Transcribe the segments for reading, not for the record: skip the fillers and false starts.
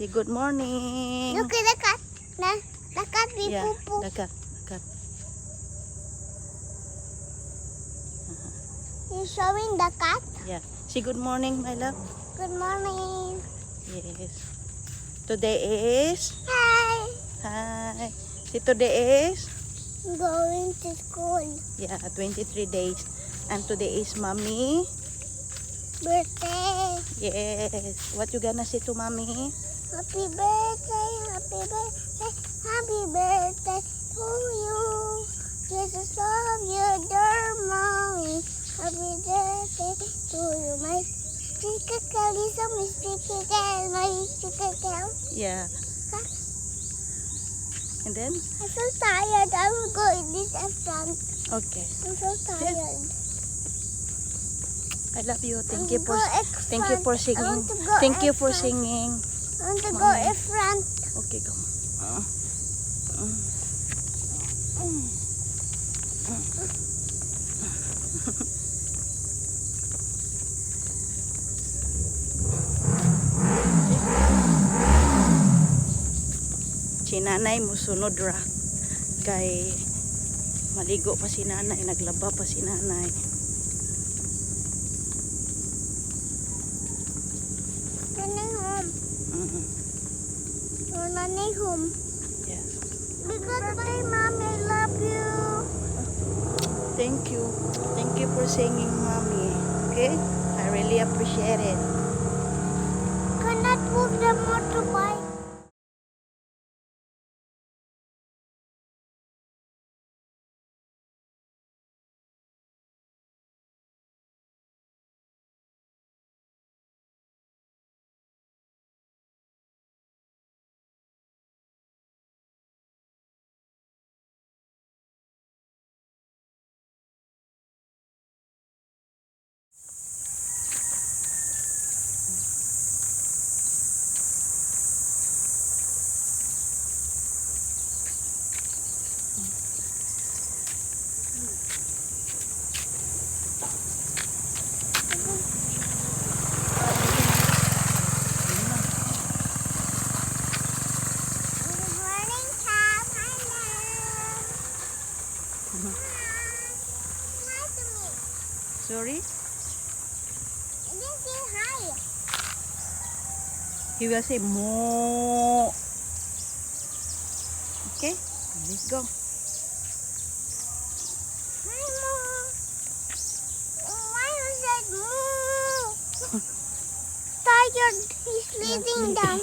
Say good morning. Look at the cat. The cat be Yeah, poo-poo. the cat. You're showing the cat? Yeah. Say good morning, my love. Good morning. Yes. Today is... Hi. Hi. See, today is... Going to school. Yeah, 23 days. And today is mommy. Birthday. Yes. What you gonna say to mommy? Happy birthday. Happy birthday. Happy birthday to you. Jesus love you, dear mommy. Happy birthday to you, my sticker girl. Lisa, my sticker girl. My sticker girl. Yeah. And then? I'm so tired. I'm going this front. Okay. I'm so tired. I love you. Thank I'm you for I singing. want to go Thank you for front. singing. I want to go Mommy. in front. Okay, go. Si nanay musunod ra. Kay maligo pa si nanay, naglaba pa si nanay. Running home. We're running home. Yes. Because my mom, I love you. Thank you. Thank you for singing, mommy. Okay? I really appreciate it. Cannot move the motorbike. Good morning, Cap. Hi, Mom. Hi to me. Sorry? You didn't say hi. He will say moo. Okay? Let's go. Hi, Mom. Why you said moo? Tired. He's sleeping down.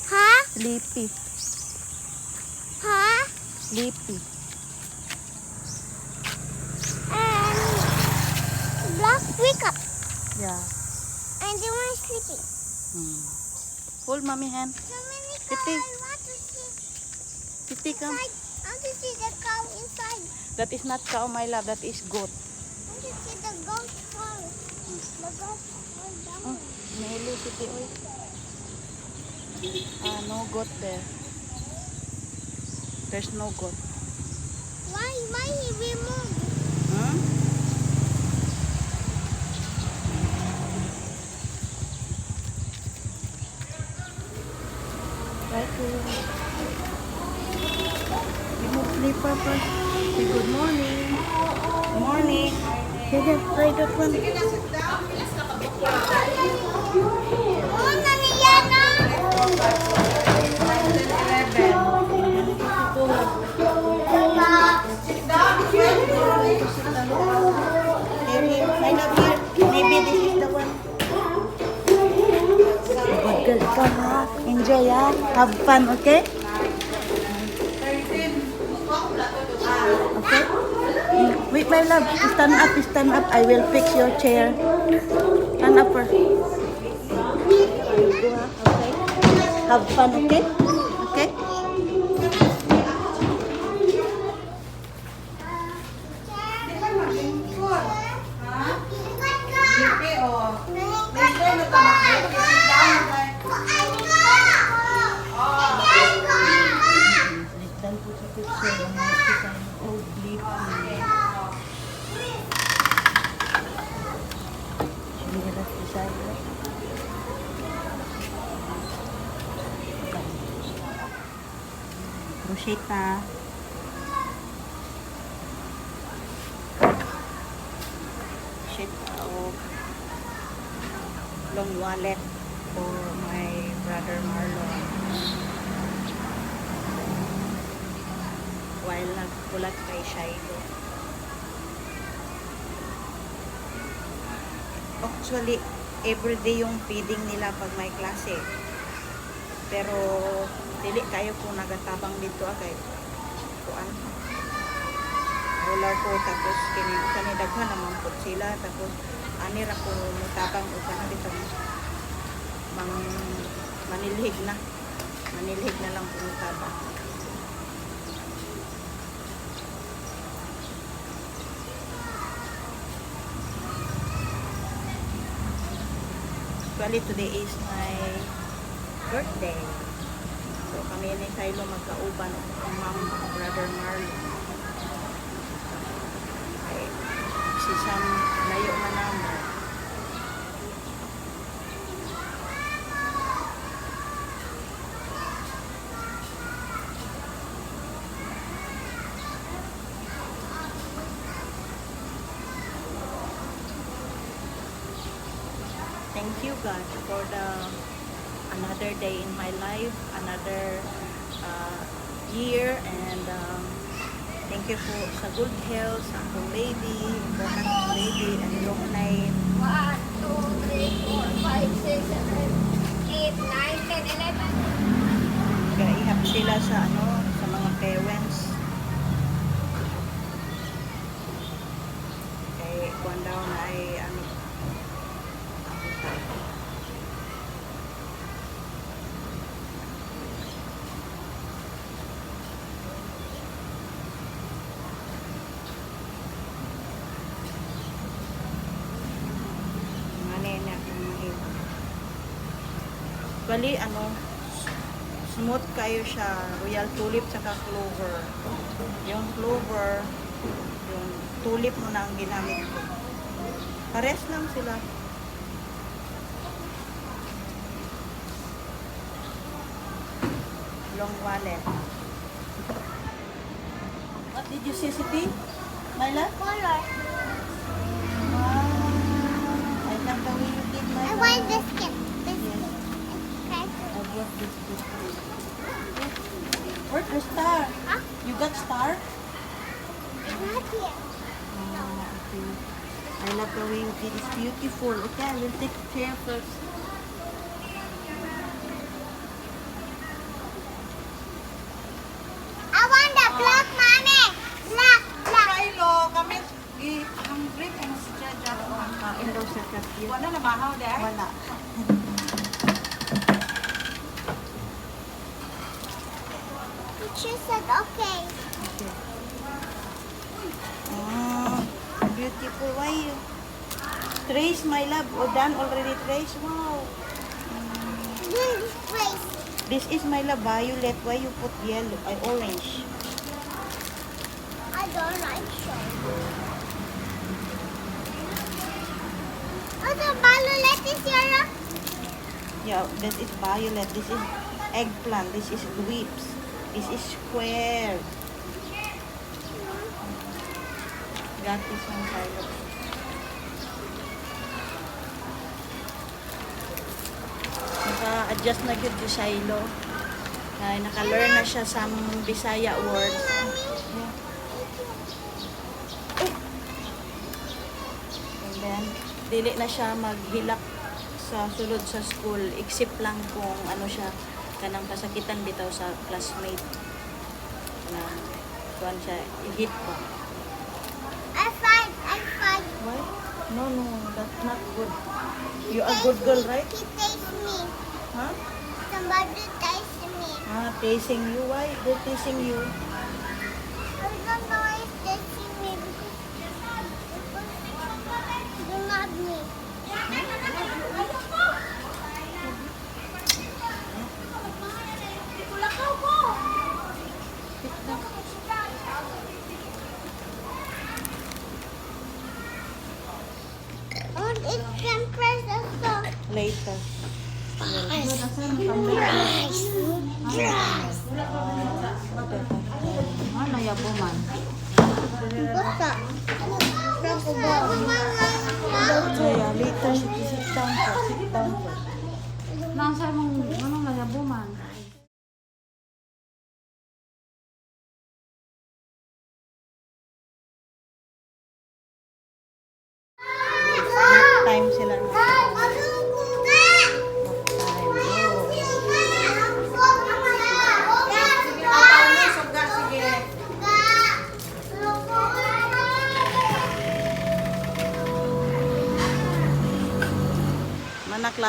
Huh? Sleepy. Huh? Sleepy. And Block, wake up. Yeah. And they were sleeping. Hold mommy hand. So many cows. Titi. I want to see Titi, come. inside. I want to see the cow inside. That is not cow, my love. That is goat. I want to see the goat hole. The goat hole down. Melo, Titi, oy. No goat there. There's no goat. Why he removed? Hmm? Try to remove slipper first. Say good morning. Good morning. Here, try that one. Oh, Nani Yana. Maybe this is the one. Good ka ha. Enjoy ha. Have fun, okay? Okay? Wait, my love. Stand up, stand up. I will fix your chair. Stand up first. Okay? Have fun, okay? Okay? Dan po sa picture ng mga kita ng old Blippi. Sinilas beside her. Rosetta. Rosetta o long wallet for my brother Marlon. While nagpulat kay Shiloh. Actually, everyday yung feeding nila pag may klase. Pero, dili kayo kung nagatabang dito agay. Kuan. Wala ko, tapos kanidaghan naman po sila. Tapos, anira ko mutabang o kana dito. Manilhig na. Manilhig na lang kung mutabang. Actually, today is my birthday. So, kami ni Shiloh magkauban ng mom, brother Marlon. Okay. Si Sam, layo na naman. Thank you God for another day in my life, another year, and thank you for sa good health, sa akong baby, important baby, and long life. 1, 2, 3, 4, 5, 6, 7, 8, 9, 10, 11. Kaya ihap sila sa sa mga parents. Kaya kuwan daw na ay bali smooth kayo siya, royal tulip saka clover. Yung clover, yung tulip mo na ang ginamit ko. Pares lang sila. Long wallet. What did you say, Siti? Myla? Color. Wow. I love the way you did, Myla. I want biscuit. Yes. Okay. I brought this biscuit. Where's the star? Huh? You got star? Not here. Okay. I love the way you did. It's beautiful. Okay, I will take care first. I want the black money. Black. Shiloh, kami ang drink and straight up ang daw sa kapit. Wala na mahaw there? Wala. She said okay. Okay. Beautiful. Why you? Trace, my love. Oh, done already trace. Wow. This place. This is my love violet. Why you put yellow? Orange. I don't like show. Oh, the violet is yellow. Yeah, this is violet. This is eggplant. This is grapes. This is square. That is one violet. Naka-adjust na yun si Shiloh. Naka-learn na siya some Bisaya words. And then, dili na siya maghilak sa sulod sa school, except lang kung ano siya, kanang kasakitan bitaw sa classmate. Na, kuhan siya, i-hit pa. I fight. Why? No, that's not good. You are good girl, right? He tastes me. Huh? Somebody tastes me. Tasting you. Why? They're tasting you. I don't know why he's tasting me because you not me. Oh, it can press the song. Later. Nice.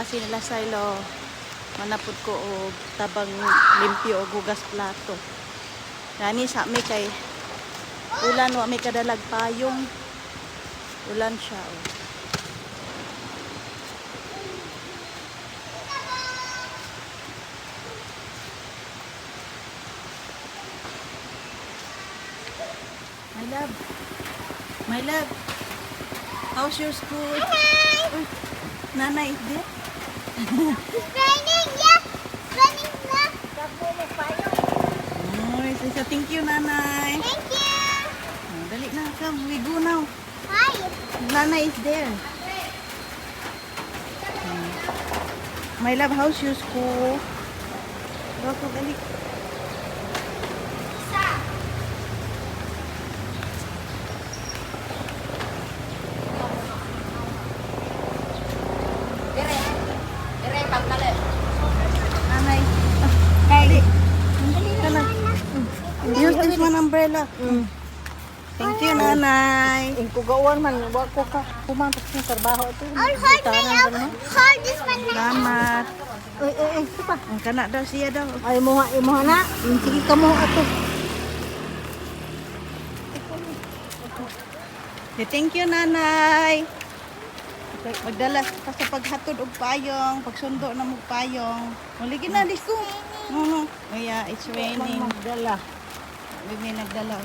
klase nila Silo. Manapod ko og tabang limpyo og hugas plato. Gani sa mi kay ulan wa mi kadalag payong. Ulan siya. Oh. My love. My love. How's your school? Uy, nanay, is there? It's raining, yeah. Raining na. Kabulo pa yun. Uy, so thank you, nanay. Thank you. Oh, dali na, come. We go now. Hi. Nanay is there. My love, how's your school? Roko, dali. Nanay. Dali. Kana. Use this one umbrella. Thank you, nanay. Ang kugawan man, wa ko ka pumantok sa trabaho ito. I'll hold my hold this one now. Salamat. Sipa. Ang kana daw siya daw. Ay mo na. Sige ka mo ato. Thank you, nanay. Magdala ka sa paghatod og payong, pagsundo na mo payong. Muligin na dis ko. No. Yeah, it's raining. Magdala. May nagdala.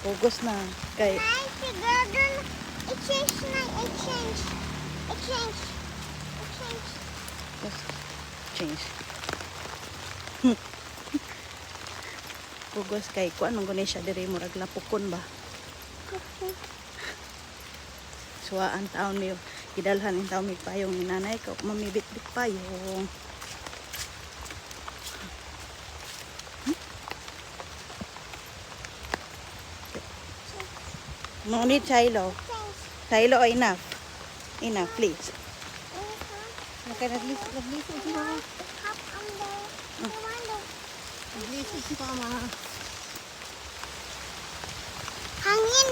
Pugos na kay Hi, si Gordon. Exchange na. Exchange. change. Pugos kay kuan man guni siya diri murag lapukon ba. Suwaan taon niyo. Idalhan in taon mi payong ni nanay ko mamibit-bit payong. No need Silo. Silo enough. Enough, please. Nagliso si mama. Hop on the window. Nagliso si mama. Hangin.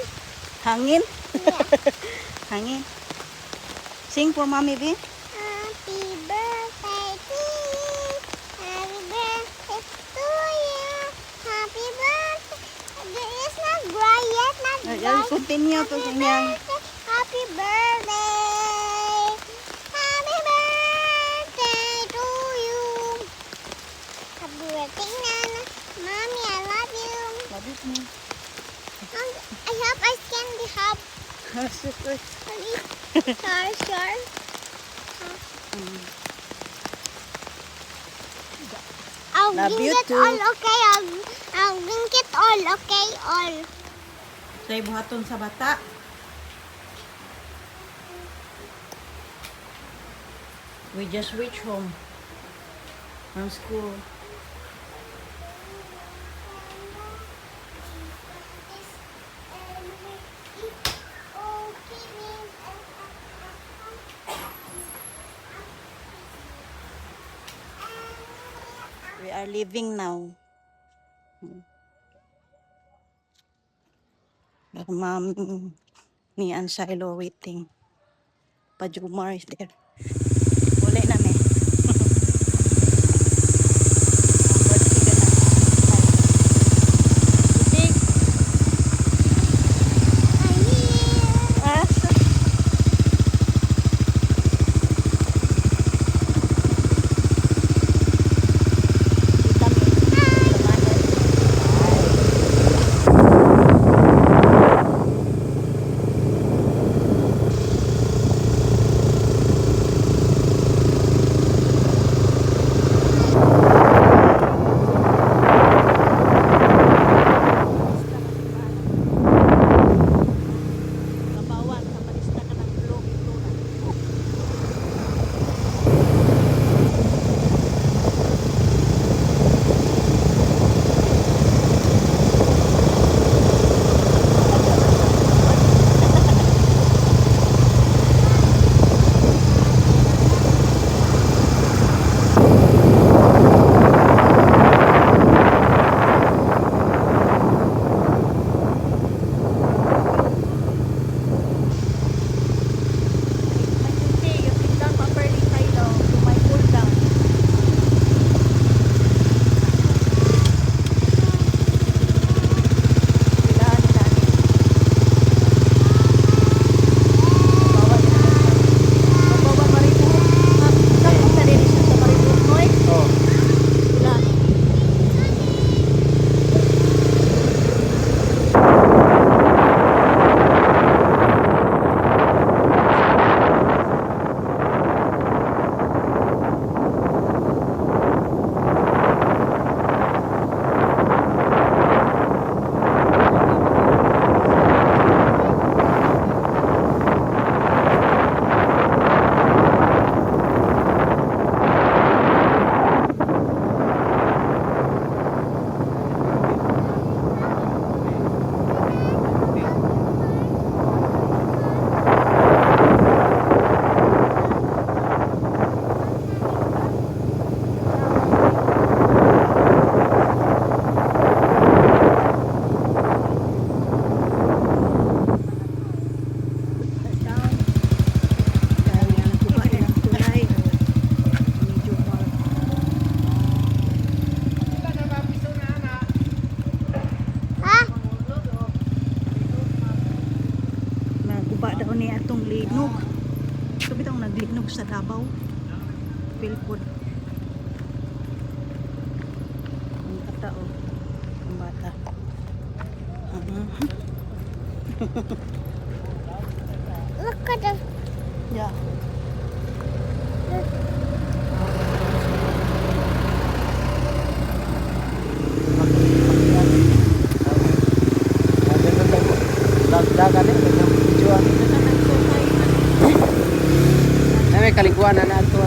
Hangin? Yeah. Hangin. Sing for Mommy B. Happy birthday to you. Happy birthday to you. Happy birthday. It's not dry yet. Not dry. Continue to sing yan. Happy birthday. Happy birthday to you. Happy birthday, Nana. Mommy, I love you. Love you too. I hope I can be hub. Sure. I'll Love drink you it too. all, okay? I'll drink it all, okay? All. Say buhaton sa bata. We just reached home from school. We are leaving now. The mom, me and Silo waiting. Pajumar is there. Uli na me. guba daw ni atong linog. Sabi daw naglinog sa Davao. Pilpod. Ang bata oh. Ang bata. Look at the Yeah. Dagan eh, kanyang videoan. Na may kaliguan na ato Sa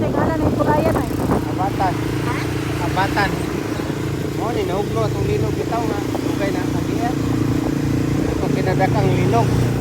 ngalan ng Purayan ay. abatan. Abatan. Mo ni nahugno atong linog bitaw nga. Ugay na kagiya. Ito kinadakang linog.